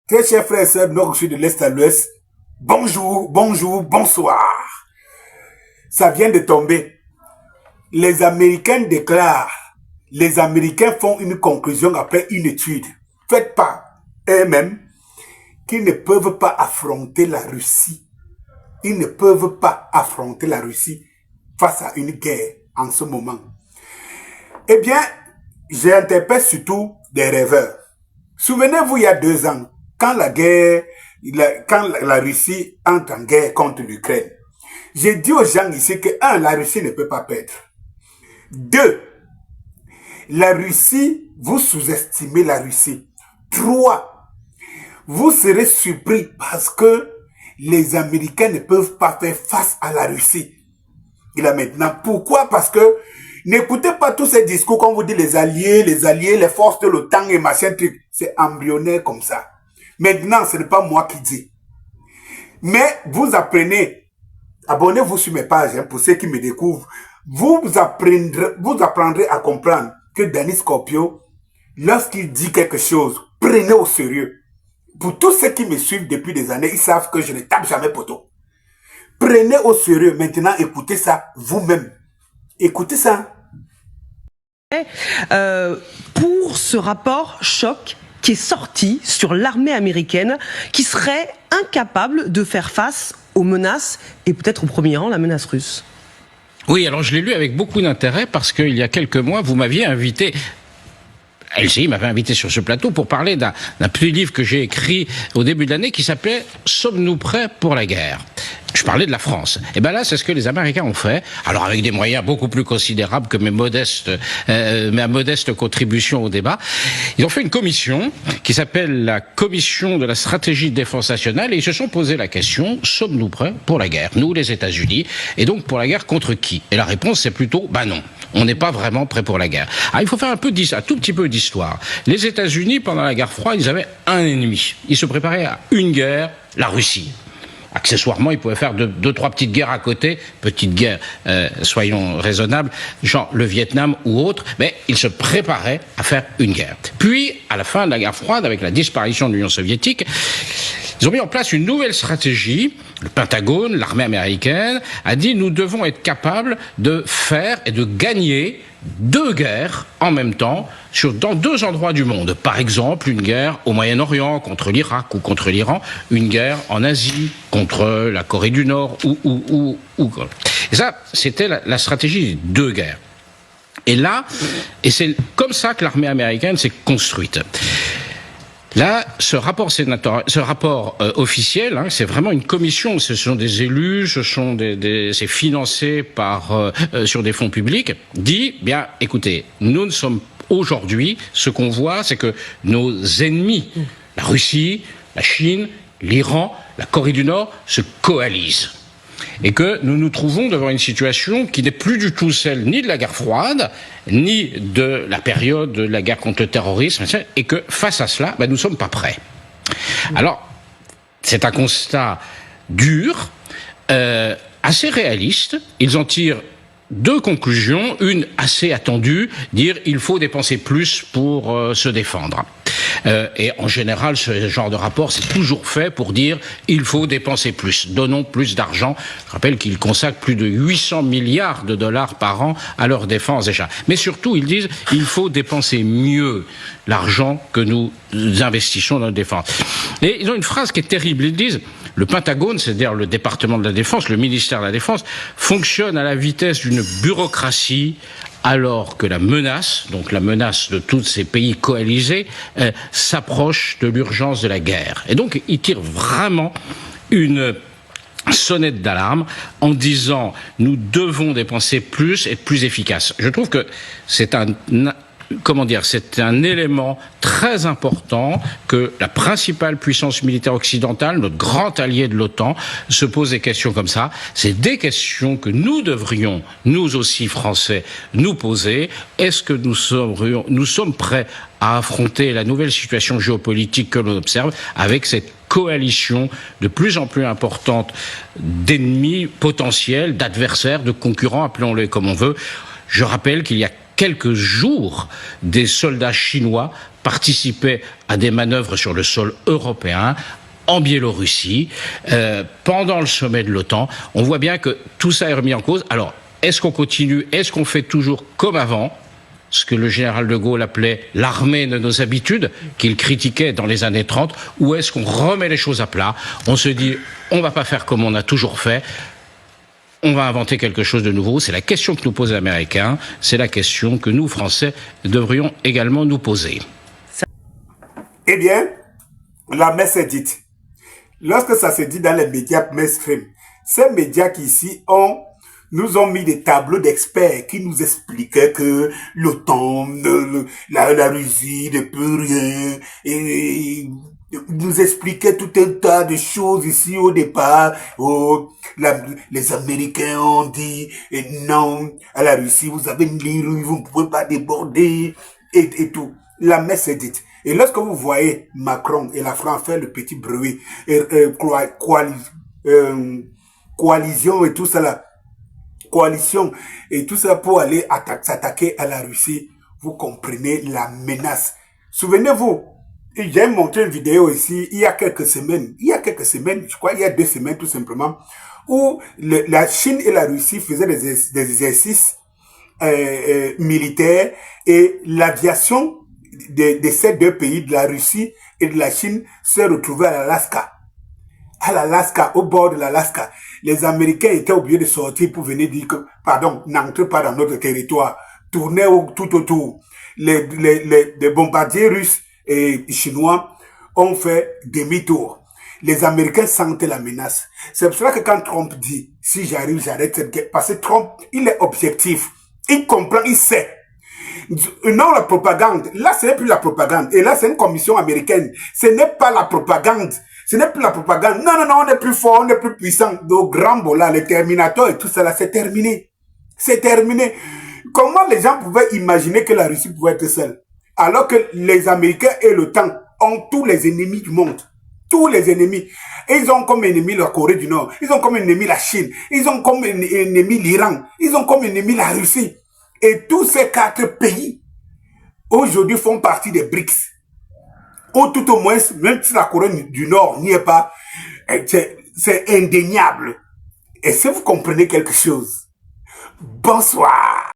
Très chers frères et sœurs, nord, sud, de l'est à l'ouest, bonjour, bonjour, bonsoir. Ça vient de tomber. Les Américains déclarent, les Américains font une conclusion après une étude faite par eux-mêmes qu'ils ne peuvent pas affronter la Russie. Ils ne peuvent pas affronter la Russie face à une guerre en ce moment. Eh bien, j'interpelle surtout des rêveurs. Souvenez-vous, il y a 2 ans, quand la Russie entre en guerre contre l'Ukraine, j'ai dit aux gens ici que, 1, la Russie ne peut pas perdre. 2, la Russie, vous sous-estimez la Russie. 3, vous serez surpris parce que les Américains ne peuvent pas faire face à la Russie. Et là maintenant, pourquoi? Parce que n'écoutez pas tous ces discours qu'on vous dit les alliés, les forces de l'OTAN et machin truc. C'est embryonnaire comme ça. Maintenant, ce n'est pas moi qui dis. Mais vous apprenez, abonnez-vous sur mes pages pour ceux qui me découvrent. Vous apprendrez à comprendre que Danny Scorpio, lorsqu'il dit quelque chose, prenez au sérieux. Pour tous ceux qui me suivent depuis des années, ils savent que je ne tape jamais poteau. Prenez au sérieux. Maintenant, écoutez ça vous-même. Écoutez ça. Pour ce rapport choc qui est sorti sur l'armée américaine qui serait incapable de faire face aux menaces et peut-être au premier rang la menace russe. Oui, alors je l'ai lu avec beaucoup d'intérêt parce qu'il y a quelques mois, vous m'aviez invité... LCI m'avait invité sur ce plateau pour parler d'un petit livre que j'ai écrit au début de l'année qui s'appelait « Sommes-nous prêts pour la guerre ?» Je parlais de la France. Et ben là, c'est ce que les Américains ont fait. Alors avec des moyens beaucoup plus considérables que ma modeste contribution au débat. Ils ont fait une commission qui s'appelle la Commission de la stratégie de défense nationale et ils se sont posé la question, sommes-nous prêts pour la guerre? Nous, les États-Unis. Et donc pour la guerre contre qui? Et la réponse, c'est plutôt, non. On n'est pas vraiment prêt pour la guerre. Alors il faut faire un tout petit peu d'histoire. Les États-Unis, pendant la guerre froide, ils avaient un ennemi. Ils se préparaient à une guerre, la Russie. Accessoirement, ils pouvaient faire deux, trois petites guerres à côté, petites guerres, soyons raisonnables, genre le Vietnam ou autre, mais ils se préparaient à faire une guerre. Puis, à la fin de la guerre froide, avec la disparition de l'Union soviétique, ils ont mis en place une nouvelle stratégie. Le Pentagone, l'armée américaine, a dit nous devons être capables de faire et de gagner 2 guerres en même temps dans 2 endroits du monde. Par exemple, une guerre au Moyen-Orient contre l'Irak ou contre l'Iran, une guerre en Asie contre la Corée du Nord ou. Et ça, c'était la stratégie des 2 guerres. Et là, et c'est comme ça que l'armée américaine s'est construite. Là, ce rapport officiel, c'est vraiment une commission. Ce sont des élus, c'est financé sur des fonds publics. Dit, bien, écoutez, nous ne sommes aujourd'hui, ce qu'on voit, c'est que nos ennemis, la Russie, la Chine, l'Iran, la Corée du Nord, se coalisent. Et que nous nous trouvons devant une situation qui n'est plus du tout celle ni de la guerre froide, ni de la période de la guerre contre le terrorisme, et que face à cela, nous ne sommes pas prêts. Alors, c'est un constat dur, assez réaliste. Ils en tirent 2 conclusions, une assez attendue, dire il faut dépenser plus pour se défendre. Et en général, ce genre de rapport, c'est toujours fait pour dire il faut dépenser plus, donnons plus d'argent. Je rappelle qu'ils consacrent plus de 800 milliards de dollars par an à leur défense déjà. Mais surtout, ils disent il faut dépenser mieux l'argent que nous investissons dans notre défense. Et ils ont une phrase qui est terrible. Ils disent le Pentagone, c'est-à-dire le département de la Défense, le ministère de la Défense, fonctionne à la vitesse d'une bureaucratie alors que la menace, donc la menace de tous ces pays coalisés, s'approche de l'urgence de la guerre. Et donc, ils tirent vraiment une sonnette d'alarme en disant nous devons dépenser plus et être plus efficaces. Je trouve que c'est c'est un élément très important que la principale puissance militaire occidentale, notre grand allié de l'OTAN, se pose des questions comme ça. C'est des questions que nous devrions, nous aussi Français, nous poser. Est-ce que nous sommes prêts à affronter la nouvelle situation géopolitique que l'on observe avec cette coalition de plus en plus importante d'ennemis potentiels, d'adversaires, de concurrents, appelons-les comme on veut. Je rappelle qu'il y a quelques jours, des soldats chinois participaient à des manœuvres sur le sol européen, en Biélorussie, pendant le sommet de l'OTAN. On voit bien que tout ça est remis en cause. Alors, est-ce qu'on continue? Est-ce qu'on fait toujours comme avant? Ce que le général de Gaulle appelait l'armée de nos habitudes, qu'il critiquait dans les années 30, ou est-ce qu'on remet les choses à plat? On se dit, on va pas faire comme on a toujours fait, on va inventer quelque chose de nouveau. C'est la question que nous posent les Américains, c'est la question que nous, Français, devrions également nous poser. Eh bien, la messe est dite. Lorsque ça se dit dans les médias mainstream, ces médias qui ici nous ont mis des tableaux d'experts qui nous expliquaient que l'OTAN, la Russie ne peut rien, et nous expliquaient tout un tas de choses ici au départ. Les Américains ont dit non à la Russie, vous avez une ligne, vous ne pouvez pas déborder, et tout. La messe est dite. Et lorsque vous voyez Macron et la France faire le petit bruit, coalition et tout ça là, coalition et tout ça pour aller s'attaquer à la Russie, vous comprenez la menace. Souvenez-vous, j'ai montré une vidéo ici il y a quelques semaines, je crois il y a 2 semaines tout simplement, où la Chine et la Russie faisaient des exercices militaires, et l'aviation de ces 2 pays, de la Russie et de la Chine, s'est retrouvée à l'Alaska, au bord de l'Alaska. Les Américains étaient obligés de sortir pour venir dire que, pardon, n'entrez pas dans notre territoire, tournez tout autour. Les bombardiers russes et chinois ont fait demi-tour. Les Américains sentaient la menace. C'est pour cela que quand Trump dit, si j'arrive, j'arrête cette guerre, parce que Trump, il est objectif. Il comprend, il sait. Non, la propagande. Là, ce n'est plus la propagande. Et là, c'est une commission américaine. Ce n'est pas la propagande. Ce n'est plus la propagande. Non, on est plus fort, on est plus puissant. Nos grands bolas, les Terminators et tout ça, là, c'est terminé. C'est terminé. Comment les gens pouvaient imaginer que la Russie pouvait être seule? Alors que les Américains et l'OTAN ont tous les ennemis du monde. Tous les ennemis. Et ils ont comme ennemi la Corée du Nord. Ils ont comme ennemi la Chine. Ils ont comme ennemi l'Iran. Ils ont comme ennemi la Russie. Et tous ces 4 pays, aujourd'hui, font partie des BRICS. Ou tout au moins, même si la Corée du Nord n'y est pas, c'est indéniable. Et si vous comprenez quelque chose, bonsoir.